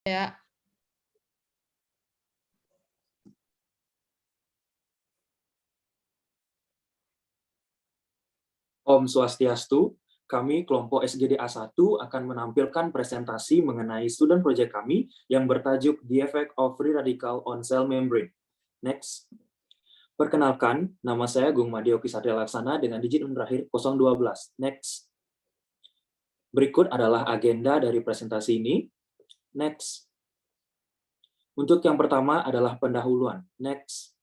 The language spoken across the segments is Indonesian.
Ya. Om Swastiastu, kami kelompok SGDA 1 akan menampilkan presentasi mengenai student project kami yang bertajuk The Effect of Free Radical on Cell Membrane. Next. Perkenalkan, nama saya Gung Madyo Kisatria Laksana dengan digit terakhir 012. Next. Berikut adalah agenda dari presentasi ini. Next. Untuk yang pertama adalah pendahuluan. Next.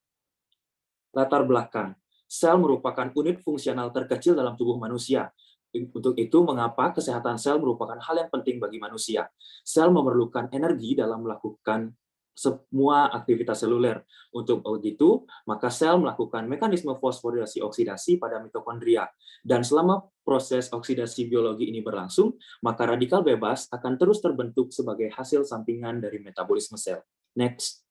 Latar belakang. Sel merupakan unit fungsional terkecil dalam tubuh manusia. Untuk itu, mengapa kesehatan sel merupakan hal yang penting bagi manusia? Sel memerlukan energi dalam melakukan semua aktivitas seluler. Untuk begitu, maka sel melakukan mekanisme fosforilasi oksidasi pada mitokondria. Dan selama proses oksidasi biologi ini berlangsung, maka radikal bebas akan terus terbentuk sebagai hasil sampingan dari metabolisme sel. Next.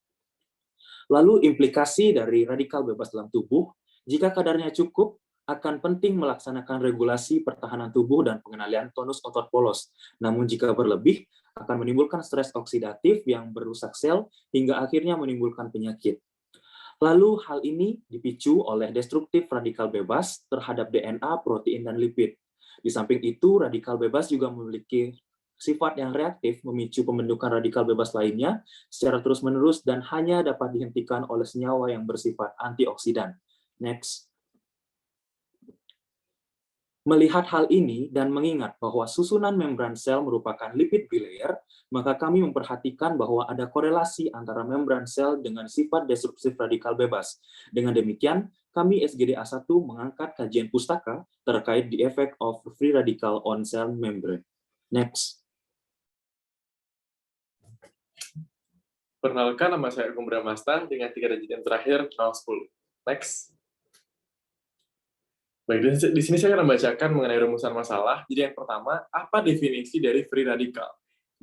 Lalu implikasi dari radikal bebas dalam tubuh, jika kadarnya cukup, akan penting melaksanakan regulasi pertahanan tubuh dan pengendalian tonus otot polos. Namun jika berlebih, akan menimbulkan stres oksidatif yang merusak sel hingga akhirnya menimbulkan penyakit. Lalu hal ini dipicu oleh destruktif radikal bebas terhadap DNA, protein, dan lipid. Di samping itu, radikal bebas juga memiliki sifat yang reaktif memicu pembentukan radikal bebas lainnya secara terus-menerus dan hanya dapat dihentikan oleh senyawa yang bersifat antioksidan. Next. Melihat hal ini dan mengingat bahwa susunan membran sel merupakan lipid bilayer, maka kami memperhatikan bahwa ada korelasi antara membran sel dengan sifat destruktif radikal bebas. Dengan demikian, kami SGDA 1 mengangkat kajian pustaka terkait the effect of free radical on cell membrane. Next. Perkenalkan, nama saya Agung Bramasta dengan 3 digit yang terakhir 010. Next. Baik, di sini saya akan membacakan mengenai rumusan masalah. Jadi yang pertama, apa definisi dari free radical?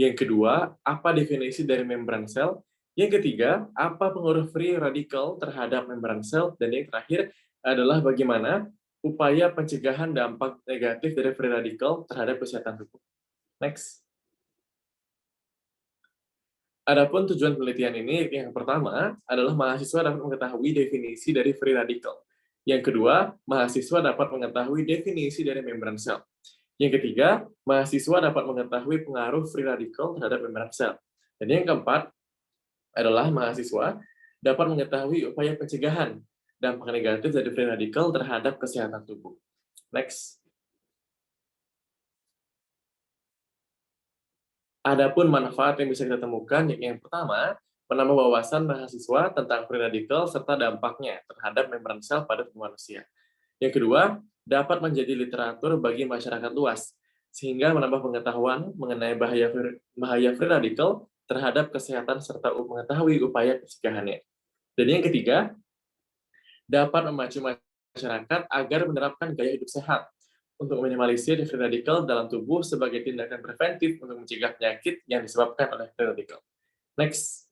Yang kedua, apa definisi dari membran sel? Yang ketiga, apa pengaruh free radical terhadap membran sel? Dan yang terakhir adalah bagaimana upaya pencegahan dampak negatif dari free radical terhadap kesehatan tubuh. Next. Adapun tujuan penelitian ini, yang pertama adalah mahasiswa dapat mengetahui definisi dari free radical. Yang kedua, mahasiswa dapat mengetahui definisi dari membran sel. Yang ketiga, mahasiswa dapat mengetahui pengaruh free radical terhadap membran sel. Dan yang keempat adalah mahasiswa dapat mengetahui upaya pencegahan dampak negatif dari free radical terhadap kesehatan tubuh. Next. Adapun manfaat yang bisa kita temukan, yang pertama, menambah wawasan mahasiswa tentang free radical serta dampaknya terhadap membran sel pada tubuh manusia. Yang kedua, dapat menjadi literatur bagi masyarakat luas, sehingga menambah pengetahuan mengenai bahaya free radical terhadap kesehatan serta mengetahui upaya pencegahannya. Dan yang ketiga, dapat memacu masyarakat agar menerapkan gaya hidup sehat untuk meminimalisir free radical dalam tubuh sebagai tindakan preventif untuk mencegah penyakit yang disebabkan oleh free radical. Next.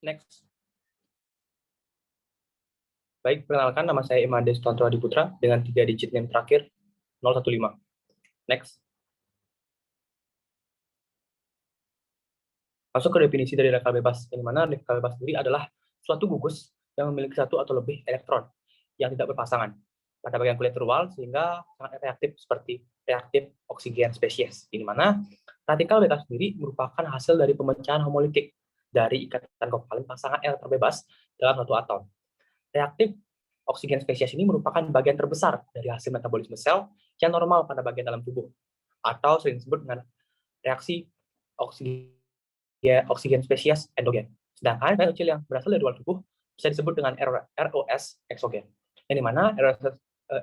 Next. Baik, perkenalkan, nama saya Imade Sutanto Adiputra dengan 3 digit yang terakhir 015. Next. Masuk ke definisi dari radikal bebas, yang mana radikal bebas sendiri adalah suatu gugus yang memiliki satu atau lebih elektron yang tidak berpasangan pada bagian kulit luar sehingga sangat reaktif seperti reaktif oksigen spesies. Di mana radikal bebas sendiri merupakan hasil dari pemecahan homolitik dari ikatan kovalent pasangan elektron bebas dalam satu atom. Reaktif oksigen spesies ini merupakan bagian terbesar dari hasil metabolisme sel yang normal pada bagian dalam tubuh, atau sering disebut dengan reaksi oksigen spesies endogen. Sedangkan bahan kecil yang berasal dari luar tubuh bisa disebut dengan ROS eksogen. Yang dimana ROS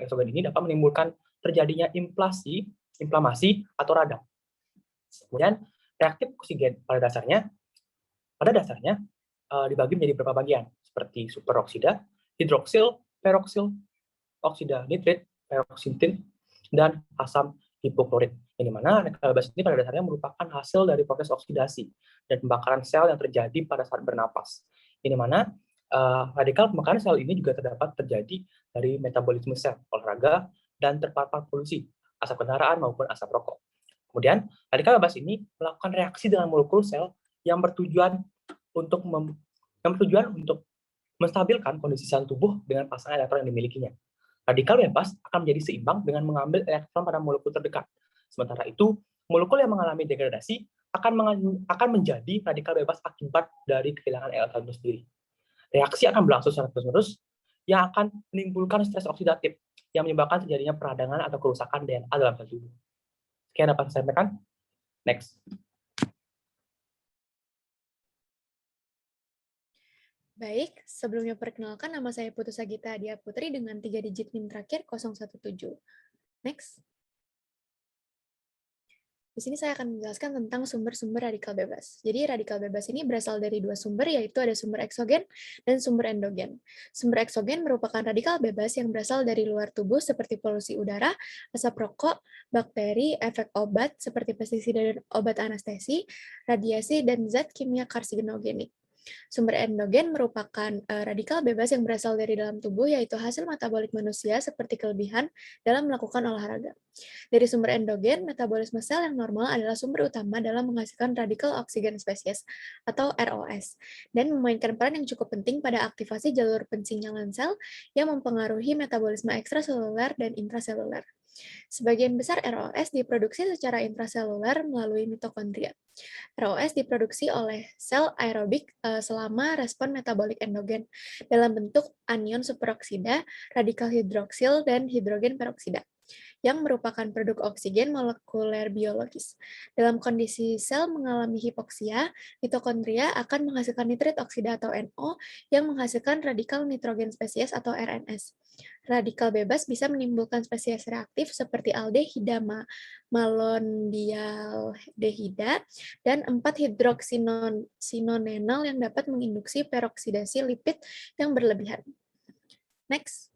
eksogen ini dapat menimbulkan terjadinya inflamasi atau radang. Kemudian reaktif oksigen pada dasarnya dibagi menjadi beberapa bagian seperti superoksida, hidroksil, peroksil, oksida nitrit, peroksintin, dan asam hipoklorit. Yang dimana radikal bebas ini pada dasarnya merupakan hasil dari proses oksidasi dan pembakaran sel yang terjadi pada saat bernapas. Yang dimana Radikal pemekaran sel ini juga terdapat terjadi dari metabolisme sel, olahraga, dan terpapar polusi, asap kendaraan maupun asap rokok. Kemudian, radikal bebas ini melakukan reaksi dengan molekul sel yang bertujuan untuk menstabilkan kondisi sel tubuh dengan pasangan elektron yang dimilikinya. Radikal bebas akan menjadi seimbang dengan mengambil elektron pada molekul terdekat. Sementara itu, molekul yang mengalami degradasi akan menjadi radikal bebas akibat dari kehilangan elektron itu sendiri. Reaksi akan berlangsung secara terus-menerus yang akan menimbulkan stres oksidatif yang menyebabkan terjadinya peradangan atau kerusakan DNA dalam sel tubuh. Sekian dapat saya sampaikan. Next. Baik, sebelumnya perkenalkan nama saya Putu Sagita Adia Putri dengan 3 digit NIM terakhir 017. Next. Di sini saya akan menjelaskan tentang sumber-sumber radikal bebas. Jadi radikal bebas ini berasal dari 2 sumber, yaitu ada sumber eksogen dan sumber endogen. Sumber eksogen merupakan radikal bebas yang berasal dari luar tubuh seperti polusi udara, asap rokok, bakteri, efek obat seperti pestisida dan obat anestesi, radiasi, dan zat kimia karsinogenik. Sumber endogen merupakan radikal bebas yang berasal dari dalam tubuh, yaitu hasil metabolik manusia seperti kelebihan dalam melakukan olahraga. Dari sumber endogen, metabolisme sel yang normal adalah sumber utama dalam menghasilkan radikal oksigen spesies atau ROS, dan memainkan peran yang cukup penting pada aktivasi jalur pensinyalan sel yang mempengaruhi metabolisme ekstraseluler dan intraseluler. Sebagian besar ROS diproduksi secara intraseluler melalui mitokondria. ROS diproduksi oleh sel aerobik selama respon metabolik endogen dalam bentuk anion superoksida, radikal hidroksil, dan hidrogen peroksida, yang merupakan produk oksigen molekuler biologis. Dalam kondisi sel mengalami hipoksia, mitokondria akan menghasilkan nitrit oksida atau NO yang menghasilkan radikal nitrogen spesies atau RNS. Radikal bebas bisa menimbulkan spesies reaktif seperti aldehida, malondialdehida, dan 4-hidroksinonenal yang dapat menginduksi peroksidasi lipid yang berlebihan. Next.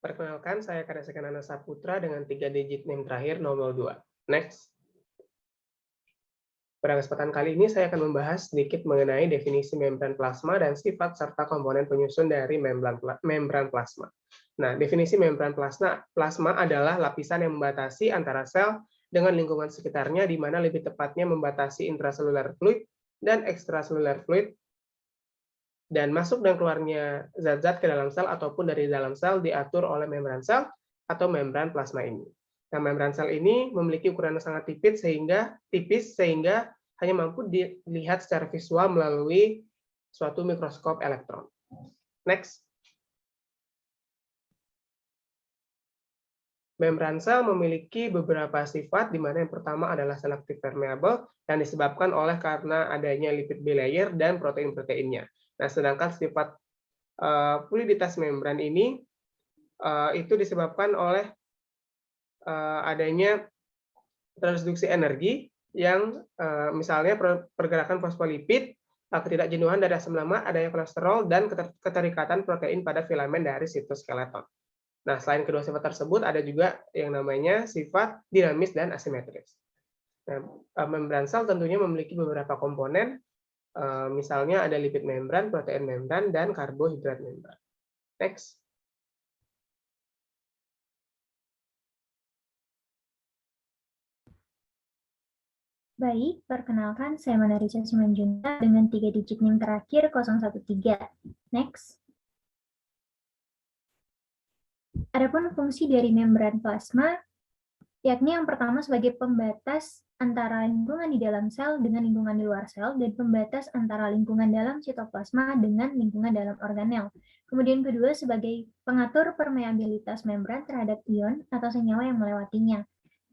Perkenalkan, saya Karyasakan Nana Saputra dengan 3 digit NIM terakhir 002. Next. Pada kesempatan kali ini saya akan membahas sedikit mengenai definisi membran plasma dan sifat serta komponen penyusun dari membran plasma. Nah, definisi membran plasma adalah lapisan yang membatasi antara sel dengan lingkungan sekitarnya, di mana lebih tepatnya membatasi intraseluler fluid dan ekstraseluler fluid, dan masuk dan keluarnya zat-zat ke dalam sel ataupun dari dalam sel diatur oleh membran sel atau membran plasma ini. Nah, membran sel ini memiliki ukuran yang sangat tipis sehingga hanya mampu dilihat secara visual melalui suatu mikroskop elektron. Next. Membran sel memiliki beberapa sifat, di mana yang pertama adalah selective permeable yang disebabkan karena adanya lipid bilayer dan protein-proteinnya. Nah, sedangkan sifat fluiditas membran ini itu disebabkan oleh adanya transduksi energi yang misalnya pergerakan fosfolipid, ketidakjenuhan dari asam lemak, adanya kolesterol, dan keterikatan protein pada filamen dari sitoskeleton. Nah, selain kedua sifat tersebut, ada juga yang namanya sifat dinamis dan asimetris. Nah, membran sel tentunya memiliki beberapa komponen, misalnya ada lipid membran, protein membran, dan karbohidrat membran. Next. Baik, perkenalkan saya Manarica Simanjunta dengan 3 digit NIM terakhir 013. Next. Adapun fungsi dari membran plasma, yakni yang pertama sebagai pembatas antara lingkungan di dalam sel dengan lingkungan di luar sel, dan pembatas antara lingkungan dalam sitoplasma dengan lingkungan dalam organel. Kemudian kedua sebagai pengatur permeabilitas membran terhadap ion atau senyawa yang melewatinya.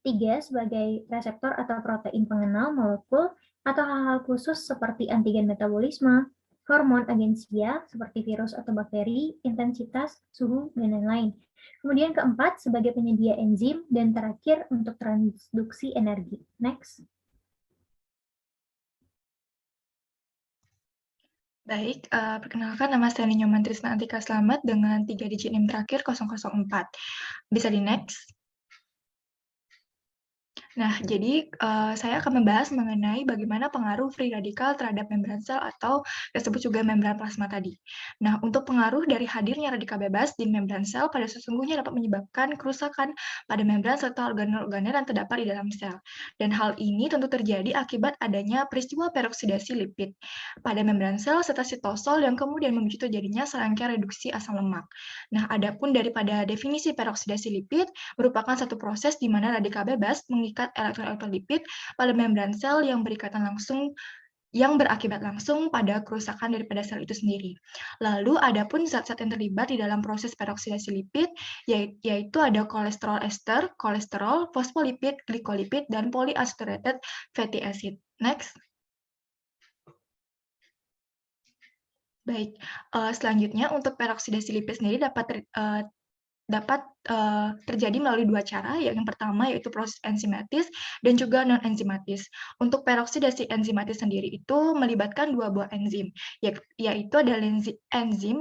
3 sebagai reseptor atau protein pengenal molekul atau hal-hal khusus seperti antigen metabolisme, hormon agensia seperti virus atau bakteri, intensitas, suhu, dan lain-lain. Kemudian keempat sebagai penyedia enzim, dan terakhir untuk transduksi energi. Next. Baik, perkenalkan nama saya Nyoman Trisna Antika Slamet dengan 3 digit NIM terakhir 004. Bisa di next. Nah, jadi saya akan membahas mengenai bagaimana pengaruh free radikal terhadap membran sel atau disebut juga membran plasma tadi. Nah, untuk pengaruh dari hadirnya radikal bebas di membran sel pada sesungguhnya dapat menyebabkan kerusakan pada membran serta organel-organel yang terdapat di dalam sel. Dan hal ini tentu terjadi akibat adanya peristiwa peroksidasi lipid pada membran sel serta sitosol yang kemudian memicu terjadinya serangkaian reduksi asam lemak. Nah, adapun daripada definisi peroksidasi lipid merupakan satu proses di mana radikal bebas mengikat elektron-elektron lipid pada membran sel yang berakibat langsung pada kerusakan daripada sel itu sendiri. Lalu adapun zat-zat yang terlibat di dalam proses peroksidasi lipid yaitu ada kolesterol ester, kolesterol, fosfolipid, glikolipid, dan polyunsaturated fatty acid. Next. Baik, selanjutnya untuk peroksidasi lipid sendiri dapat terjadi melalui dua cara, yang pertama yaitu proses enzimatis dan juga non-enzimatis. Untuk peroksidasi enzimatis sendiri itu melibatkan dua buah enzim, yaitu ada enzim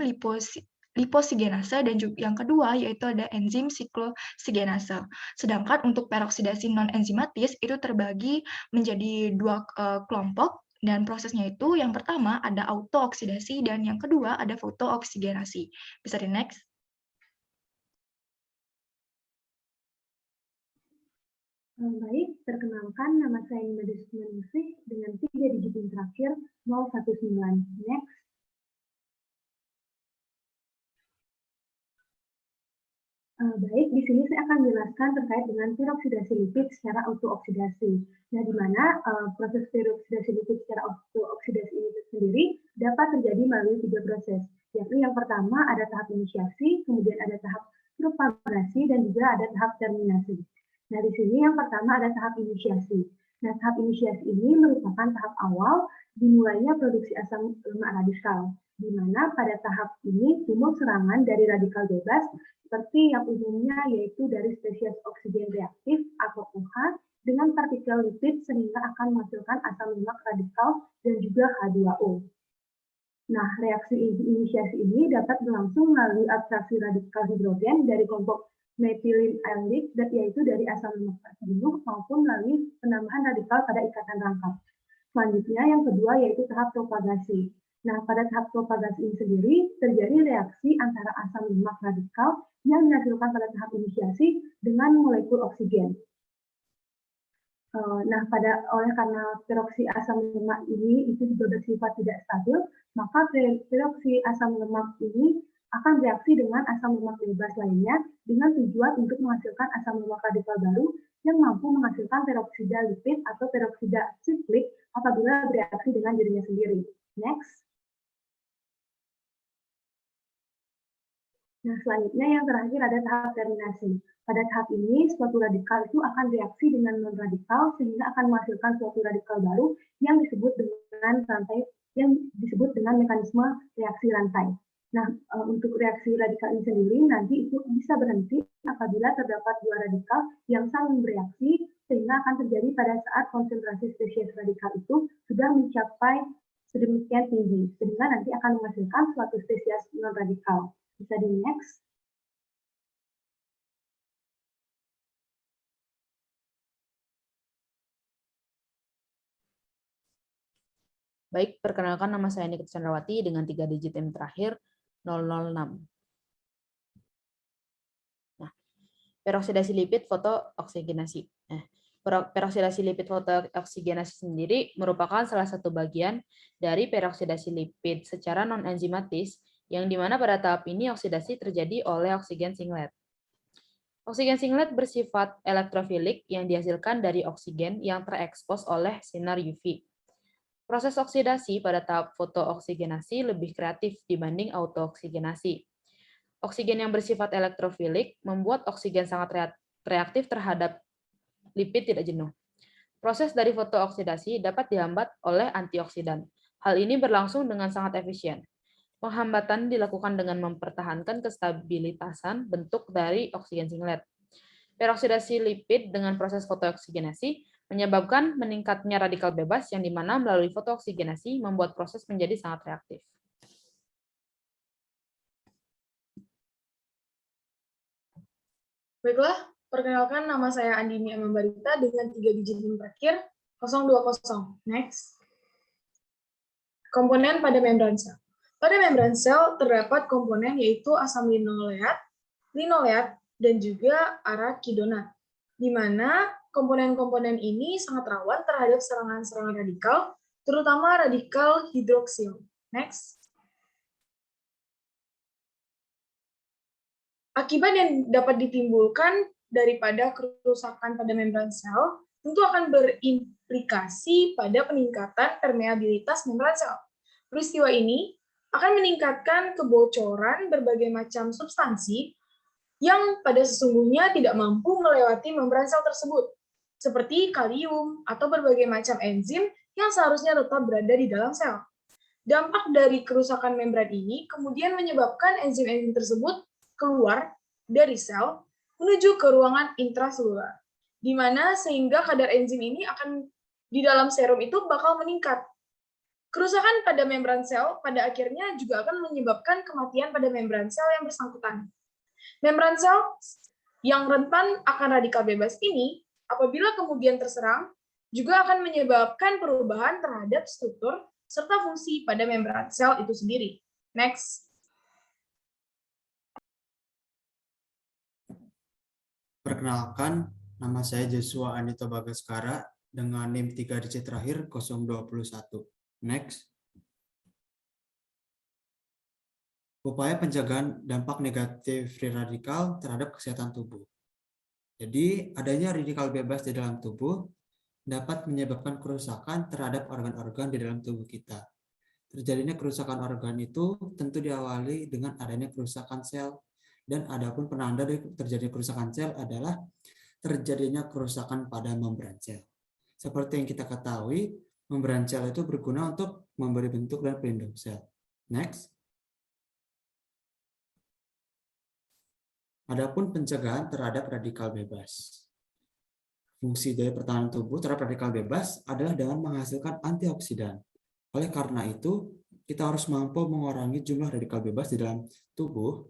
liposigenase dan juga yang kedua yaitu ada enzim siklosigenase. Sedangkan untuk peroksidasi non-enzimatis itu terbagi menjadi dua kelompok, dan prosesnya itu yang pertama ada autooksidasi dan yang kedua ada fotooksigenasi. Bisa di next. Baik, perkenalkan nama saya Inmadis Meningsih dengan 3 digit yang terakhir 019. Next. Baik, di sini saya akan jelaskan terkait dengan peroksidasi lipid secara autooksidasi. Nah, di mana proses peroksidasi lipid secara autooksidasi ini sendiri dapat terjadi melalui 3 proses. Yakni yang pertama ada tahap inisiasi, kemudian ada tahap propagasi, dan juga ada tahap terminasi. Nah, di sini yang pertama ada tahap inisiasi. Nah, tahap inisiasi ini merupakan tahap awal dimulainya produksi asam lemak radikal, di mana pada tahap ini timbul serangan dari radikal bebas seperti yang umumnya yaitu dari spesies oksigen reaktif atau OH dengan partikel lipid sehingga akan menghasilkan asam lemak radikal dan juga H2O. Nah, reaksi inisiasi ini dapat berlangsung melalui abstraksi radikal hidrogen dari kelompok methylene aldehyde, yaitu dari asam lemak terjenuh maupun melalui penambahan radikal pada ikatan rangkap. Selanjutnya yang kedua yaitu tahap propagasi. Nah, pada tahap propagasi ini sendiri terjadi reaksi antara asam lemak radikal yang dihasilkan pada tahap inisiasi dengan molekul oksigen. Nah, oleh karena peroksi asam lemak ini itu juga bersifat tidak stabil, maka peroksi asam lemak ini akan bereaksi dengan asam lemak bebas lainnya dengan tujuan untuk menghasilkan asam lemak radikal baru yang mampu menghasilkan peroksida lipid atau peroksida siklik apabila bereaksi dengan dirinya sendiri. Next. Nah, selanjutnya yang terakhir ada tahap terminasi. Pada tahap ini, suatu radikal itu akan reaksi dengan non-radikal sehingga akan menghasilkan suatu radikal baru yang disebut dengan mekanisme reaksi rantai. Nah, untuk reaksi radikal ini sendiri nanti itu bisa berhenti apabila terdapat dua radikal yang saling bereaksi sehingga akan terjadi pada saat konsentrasi spesies radikal itu sudah mencapai sedemikian tinggi sehingga nanti akan menghasilkan suatu spesies non-radikal. Bisa di next. Baik, perkenalkan nama saya Nikita Chandrawati dengan 3 digit yang terakhir 006. Nah, peroksidasi lipid fotooksigenasi. Nah, peroksidasi lipid fotooksigenasi sendiri merupakan salah satu bagian dari peroksidasi lipid secara non-enzimatis, yang dimana pada tahap ini oksidasi terjadi oleh oksigen singlet. Oksigen singlet bersifat elektrofilik yang dihasilkan dari oksigen yang terekspos oleh sinar UV. Proses oksidasi pada tahap fotooksigenasi lebih kreatif dibanding autooksigenasi. Oksigen yang bersifat elektrofilik membuat oksigen sangat reaktif terhadap lipid tidak jenuh. Proses dari fotooksidasi dapat dihambat oleh antioksidan. Hal ini berlangsung dengan sangat efisien. Penghambatan dilakukan dengan mempertahankan kestabilitasan bentuk dari oksigen singlet. Peroksidasi lipid dengan proses fotooksigenasi menyebabkan meningkatnya radikal bebas yang dimana melalui fotooksigenasi membuat proses menjadi sangat reaktif. Baiklah, Perkenalkan, nama saya Andini Amambarita dengan 3 digit NIM terakhir 020. Next. Komponen pada membran sel. Pada membran sel terdapat komponen yaitu asam linoleat, dan juga arakidonat, di mana komponen-komponen ini sangat rawan terhadap serangan-serangan radikal, terutama radikal hidroksil. Next. Akibat yang dapat ditimbulkan daripada kerusakan pada membran sel tentu akan berimplikasi pada peningkatan permeabilitas membran sel. Peristiwa ini akan meningkatkan kebocoran berbagai macam substansi yang pada sesungguhnya tidak mampu melewati membran sel tersebut, seperti kalium atau berbagai macam enzim yang seharusnya tetap berada di dalam sel. Dampak dari kerusakan membran ini kemudian menyebabkan enzim-enzim tersebut keluar dari sel menuju ke ruangan intraselular, di mana sehingga kadar enzim ini akan di dalam serum itu bakal meningkat. Kerusakan pada membran sel pada akhirnya juga akan menyebabkan kematian pada membran sel yang bersangkutan. Membran sel yang rentan akan radikal bebas ini, apabila kemudian terserang, juga akan menyebabkan perubahan terhadap struktur serta fungsi pada membran sel itu sendiri. Next. Perkenalkan, nama saya Joshua Anito Bagaskara dengan NIM 3 digit terakhir 021. Next. Upaya pencegahan dampak negatif free radikal terhadap kesehatan tubuh. Jadi, adanya radikal bebas di dalam tubuh dapat menyebabkan kerusakan terhadap organ-organ di dalam tubuh kita. Terjadinya kerusakan organ itu tentu diawali dengan adanya kerusakan sel. Dan adapun penanda dari terjadinya kerusakan sel adalah terjadinya kerusakan pada membran sel. Seperti yang kita ketahui, membran sel itu berguna untuk memberi bentuk dan pelindung sel. Next. Adapun pencegahan terhadap radikal bebas. Fungsi dari pertahanan tubuh terhadap radikal bebas adalah dengan menghasilkan antioksidan. Oleh karena itu, kita harus mampu mengurangi jumlah radikal bebas di dalam tubuh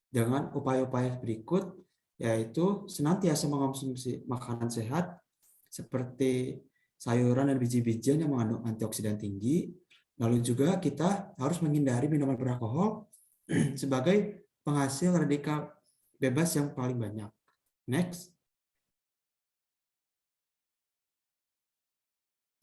dengan upaya-upaya berikut, yaitu senantiasa mengonsumsi makanan sehat seperti sayuran dan biji-bijian yang mengandung antioksidan tinggi. Lalu juga kita harus menghindari minuman beralkohol sebagai penghasil radikal bebas yang paling banyak. Next.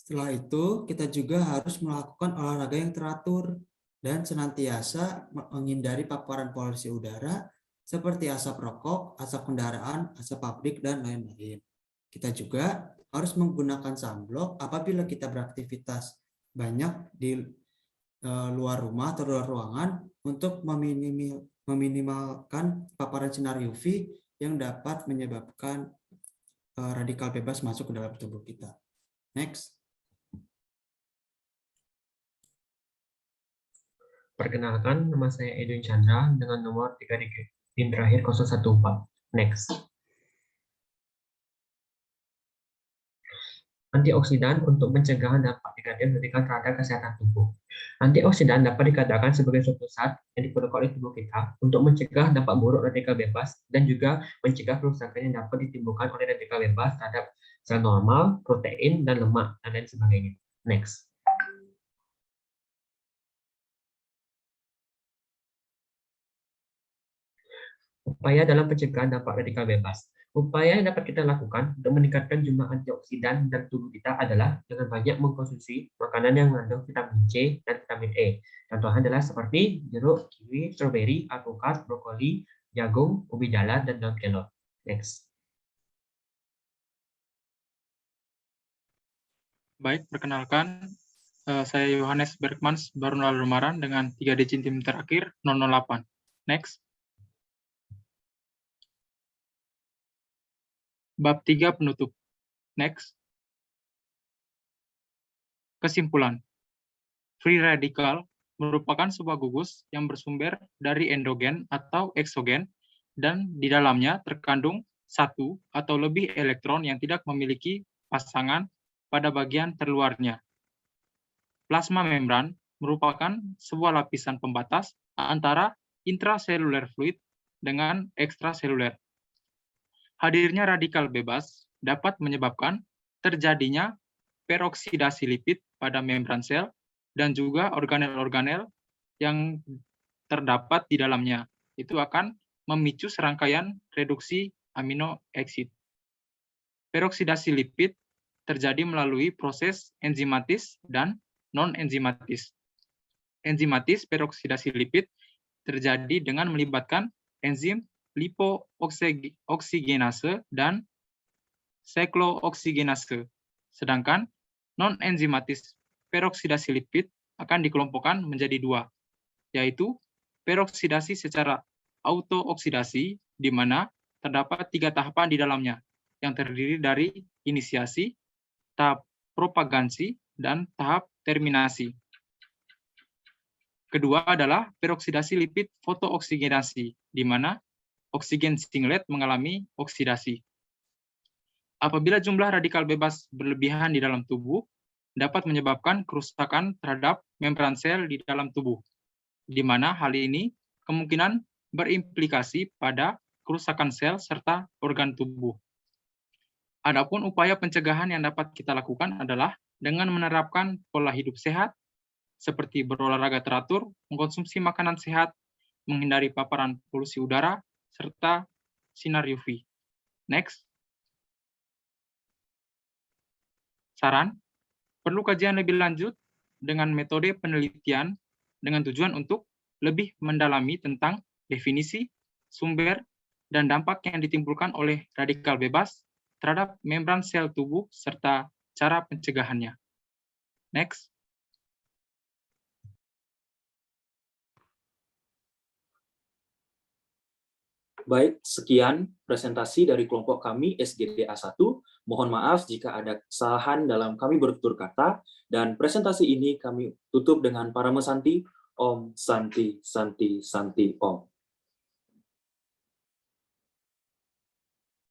Setelah itu, kita juga harus melakukan olahraga yang teratur dan senantiasa menghindari paparan polusi udara seperti asap rokok, asap kendaraan, asap pabrik, dan lain-lain. Kita juga harus menggunakan sunblock apabila kita beraktivitas banyak di luar rumah atau luar ruangan untuk meminimalkan paparan sinar UV yang dapat menyebabkan radikal bebas masuk ke dalam tubuh kita. Next. Perkenalkan, nama saya Edwin Chandra dengan nomor 3 digit NIM terakhir 014. Next. Antioksidan untuk pencegahan dampak negatif radikal terhadap kesehatan tubuh. Antioksidan dapat dikatakan sebagai suatu zat yang diperlukan oleh tubuh kita untuk mencegah dampak buruk radikal bebas dan juga mencegah kerusakan yang dapat ditimbulkan oleh radikal bebas terhadap sel normal, protein, dan lemak, dan lain sebagainya. Next. Upaya dalam pencegahan dampak radikal bebas. Upaya yang dapat kita lakukan untuk meningkatkan jumlah antioksidan dalam tubuh kita adalah dengan banyak mengkonsumsi makanan yang mengandung vitamin C dan vitamin E. Contohnya adalah seperti jeruk, kiwi, stroberi, alpukat, brokoli, jagung, ubi jalar, dan daun kelor. Next. Baik, perkenalkan, saya Yohanes Bergmans Barun Lalumaran dengan 3 digit NIM terakhir 008. Next. Bab 3 penutup. Next. Kesimpulan. Free radical merupakan sebuah gugus yang bersumber dari endogen atau eksogen dan di dalamnya terkandung satu atau lebih elektron yang tidak memiliki pasangan pada bagian terluarnya. Plasma membran merupakan sebuah lapisan pembatas antara intraseluler fluid dengan ekstraseluler. hadirnya radikal bebas dapat menyebabkan terjadinya peroksidasi lipid pada membran sel dan juga organel-organel yang terdapat di dalamnya. Itu akan memicu serangkaian reduksi amino acid. Peroksidasi lipid terjadi melalui proses enzimatis dan non-enzimatis. Enzimatis peroksidasi lipid terjadi dengan melibatkan enzim lipooksigenase dan siklooksigenase. Sedangkan non-enzimatis peroksidasi lipid akan dikelompokkan menjadi dua, yaitu peroksidasi secara autooksidasi, di mana terdapat 3 tahapan di dalamnya, yang terdiri dari inisiasi, tahap propagasi, dan tahap terminasi. Kedua adalah peroksidasi lipid fotooksigenasi, di mana oksigen singlet mengalami oksidasi. Apabila jumlah radikal bebas berlebihan di dalam tubuh, dapat menyebabkan kerusakan terhadap membran sel di dalam tubuh, di mana hal ini kemungkinan berimplikasi pada kerusakan sel serta organ tubuh. Adapun upaya pencegahan yang dapat kita lakukan adalah dengan menerapkan pola hidup sehat, seperti berolahraga teratur, mengkonsumsi makanan sehat, menghindari paparan polusi udara, serta sinar UV. Next. Saran, perlu kajian lebih lanjut dengan metode penelitian dengan tujuan untuk lebih mendalami tentang definisi, sumber, dan dampak yang ditimbulkan oleh radikal bebas terhadap membran sel tubuh serta cara pencegahannya. Next. Baik, sekian presentasi dari kelompok kami SGDA1. Mohon maaf jika ada kesalahan dalam kami bertutur kata, dan presentasi ini kami tutup dengan Parama Santi, Om Santi Santi Santi Om.